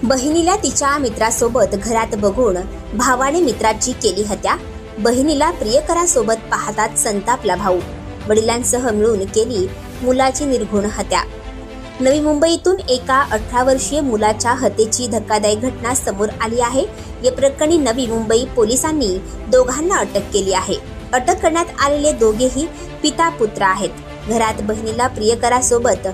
बहिणीला तिच्या मित्रासोबत घरात बघून भावाने मित्राची केली हत्या। बहिणीला प्रियकरासोबत पाहताच संतापला भाऊ। वडिलांसह मिळून केली मुलाची निर्घृण हत्या। नवी मुंबईतून एका 18 वर्षीय मुलाच्या हत्येची धक्कादायक घटना समोर आली आहे। या प्रकरणी नवी मुंबई पोलिसांनी दोघांना अटक केली आहे। अटक करण्यात आलेले दोघेही पिता पुत्र आहेत। घरात बहिणीला प्रियकरासोबत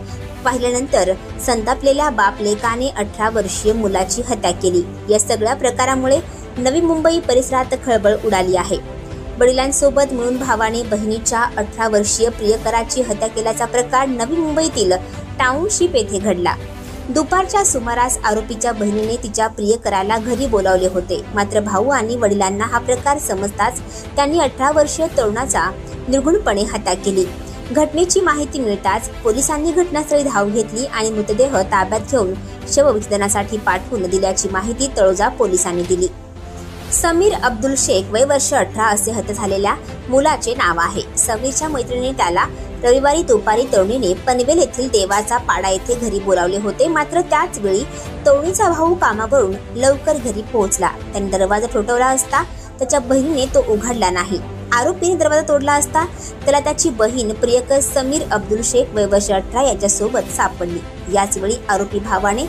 पाहिल्यानंतर संतापलेल्या बाप लेकाने 18 वर्षीय मुलाची हत्या केली। या सगळ्या प्रकारामुळे नवी मुंबई परिसरात खळबळ उडाली आहे। वडिलांसोबत मिळून भावाने बहिणीच्या 18 वर्षीय प्रियकराची हत्या केल्याचा प्रकार नवी मुंबईतील टाउनशिप येथे घडला। दुपारच्या सुमारास आरोपीच्या बहिणीने तिच्या प्रियकराला घरी बोलावले होते। मात्र भाऊ आणि वडिलांना हा प्रकार समजताच त्यांनी 18 वर्षीय तरुणाचा निर्घृणपणे हत्या केली। घटनेची माहिती मिळताच पोलिसांनी घटनास्थळी धाव घेतली आणि मृतदेह ताब्यात घेऊन शवविच्छेदनासाठी पाठवून दिल्याची माहिती तळोजा पोलिसांनी दिली। समीर अब्दुल शेख वय वर्ष 18 असे हत्या झालेल्या मुलाचे नाव आहे। समीरच्या मैत्रिणीने त्याला रविवारी दुपारी तरुणीने पनवेल येथील देवाचा पाडा येथे घरी बोलावले होते। मात्र त्याच वेळी तरुणीचा भाऊ कामावरून लवकर घरी पोहोचला। त्याने दरवाजा ठोठावला असता त्याच्या बहिणीने तो उघडला नाही। आरोपीने दरवाजा तोडला असता त्याला त्याची बहीण प्रियकर समीर अब्दुल शेख वय वर्ष 18 याच्यासोबत सापडली। याच वेळी आरोपी भावाने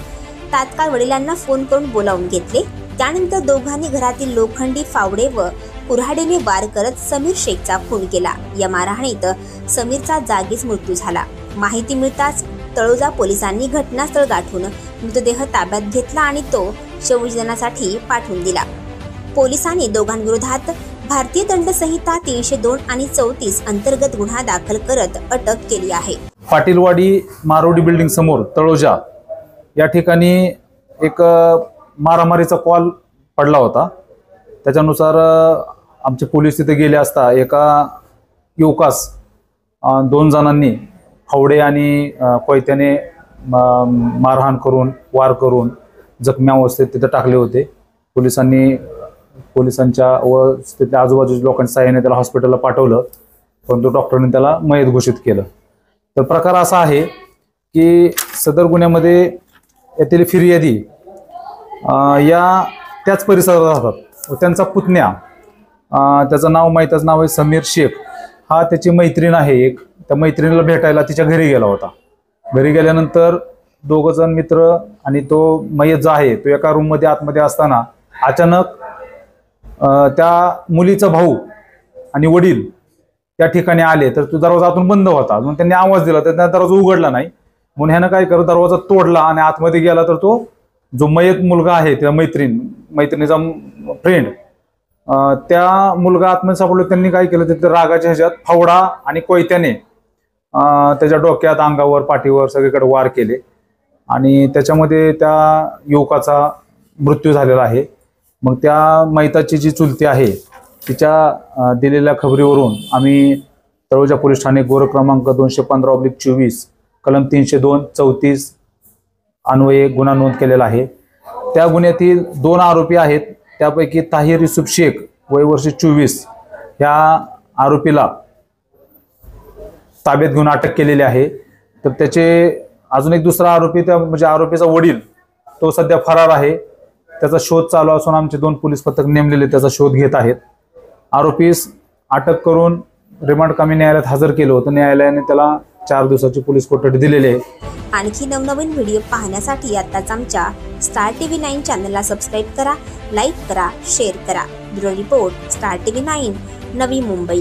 तात्काळ वडिलांना फोन करून बोलावून घेतले। त्यानंतर दोघांनी घरातील लोखंडी फावडे व कुऱ्हाडीने वार करत समीर शेखचा खून केला। या मारहाणीत समीरचा जागीच मृत्यू झाला। माहिती मिळताच तळोजा पोलिसांनी घटनास्थळ गाठून मृतदेह ताब्यात घेतला आणि तो शवविच्छेदनासाठी पाठवून दिला। पोलिसांनी दोघांविरोधात भारतीय दंड संहिता 302 आणि 34 अंतर्गत गुन्हा दाखल करत अटक केली आहे। पाटीलवाडी मारोडी बिल्डिंग समोर तळोजा या ठिकाणी एक मारामारीचा कॉल पडला होता। त्याच्यानुसार आमचे पोलीस तिथे गेले असता एका युवकास 2 जणांनी फावडे आणि कोयत्याने मारहाण करून वार करून जखमी अवस्थेत तिथे टाकले होते। पोलिसांच्या व तिथल्या आजूबाजूच्या लोकांच्या सहाय्याने त्याला हॉस्पिटलला पाठवलं, परंतु डॉक्टरांनी त्याला मयत घोषित केलं। तर प्रकार असा आहे की सदर गुन्ह्यामध्ये येथील फिर्यादी या त्याच परिसरात राहतात व त्यांचा पुतण्या त्याचं नाव आहे समीर शेख। हा त्याची मैत्रीण आहे एक। त्या मैत्रिणीला भेटायला तिच्या घरी गेला होता। घरी गेल्यानंतर 2 जण मित्र आणि तो मयत जो आहे तो एका रूममध्ये आतमध्ये असताना अचानक त्या मुलीचा भाऊ आणि वडील त्या ठिकाणी आले। तर तो दरवाजा आतून बंद होता, म्हणून त्यांनी आवाज दिला तर त्या दरवाजा उघडला नाही। म्हणून ह्यानं काय करत दरवाजा तोडला आणि आतमध्ये गेला तर तो जो मयत मुलगा आहे त्या मैत्रिणीचा फ्रेंड त्या मुलगा आतमध्ये सापडलो। त्यांनी काय केलं तिथे रागाच्या ह्याच्यात फावडा आणि कोयत्याने त्याच्या डोक्यात, अंगावर, पाठीवर सगळीकडे वार केले आणि त्याच्यामध्ये त्या युवकाचा मृत्यू झालेला आहे। मग त्या मैताची जी चुलती आहे तिच्या दिलेल्या खबरीवरून आम्ही तळोजा पोलीस ठाणे गोरख क्रमांक 215/24 कलम 302-34 अन्वये गुन्हा नोंद केलेला आहे। त्या गुन्ह्यातील 2 आरोपी आहेत। त्यापैकी ताहिर युसुफ शेख वय वर्ष 24 ह्या आरोपीला ताब्यात घेऊन अटक केलेली आहे। तर त्याचे अजून एक दुसरा आरोपी म्हणजे आरोपीचा वडील तो सध्या फरार आहे। त्याचा शोध चालू असून आमचे 2 पोलीस पथक नेमलेले त्याचा शोध घेत आहेत। आरोपीस अटक करून रिमांड कामी न्यायालयात हजर केलं होतं। न्यायालयाने त्याला 4 दिवसाची पोलीस कोठडी दिलेली आहे। आणखी नवनवीन व्हिडिओ पाहण्यासाठी आताच आमच्या स्टार TV 9 चॅनलला सबस्क्राईब करा, लाईक करा, शेअर करा। Bureau report, star TV 9, Navi Mumbai.